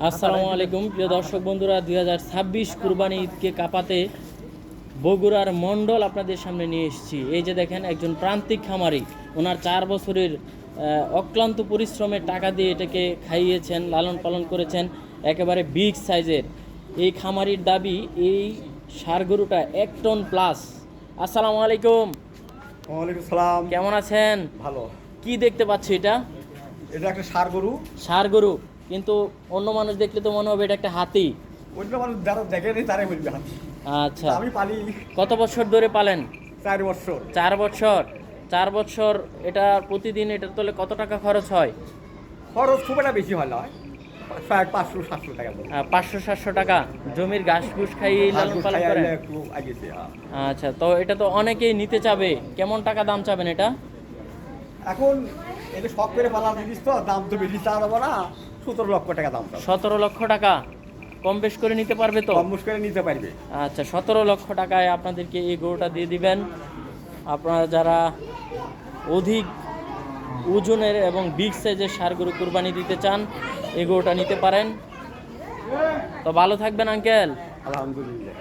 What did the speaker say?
আসসালামু আলাইকুম প্রিয় দর্শক বন্ধুরা, 2026 কুরবানি ঈদকে কাঁপাতে বগুড়ার মণ্ডল আপনাদের সামনে নিয়ে এসেছি। এই যে দেখেন, একজন প্রান্তিক খামারি, ওনার 4 বছরের অক্লান্ত পরিশ্রমের টাকা দিয়ে এটাকে খাইয়েছেন, লালন পালন করেছেন, একেবারে বিগ সাইজের। এই খামারির দাবি এই ষাঁড় গরুটা 1 টন প্লাস। আসসালামু আলাইকুম। ওয়ালাইকুম সালাম। কেমন আছেন? ভালো। কি দেখতে পাচ্ছি এটা? এটা একটা ষাঁড় গরু। ষাঁড় গরু, কিন্তু অন্য মানুষ দেখলে তো মনে হবে এটা একটা হাতি। অন্য মানুষ যারা দেখেনি তারাই বলবে হাতি। আচ্ছা, আমি পালি কত বছর ধরে পালেন? 4 বছর। 4 বছর। 4 বছর। এটা প্রতিদিন এটার তোলে কত টাকা খরচ হয়? খরচ খুব একটা বেশি হয় না, 500-700 টাকা। 500-700 টাকা। জমির ঘাস ঘুষ খাইয়ে লালন পালন করেন? একটু আগেছে। আচ্ছা, তো এটা তো অনেকেই নিতে চাবে, কেমন টাকা দাম চাবেন এটা? এখন এটা শখ করে পালার জিনিস তো, দাম তো বেশি চা যাবো না। 17 লক্ষ টাকা দাম। 17 লক্ষ টাকা। কম বেশ করে নিতে পারবে তো? কম করে নিতে পারবে। আচ্ছা, 17 লক্ষ টাকায় আপনাদেরকে এই গরুটা দিয়ে দিবেন। আপনারা যারা অধিক ওজনের এবং বিগ সাইজের ষাঁড় গরু কুরবানি দিতে চান, এই গরুটা নিতে পারেন। তো ভালো থাকবেন আঙ্কেল। আলহামদুলিল্লাহ।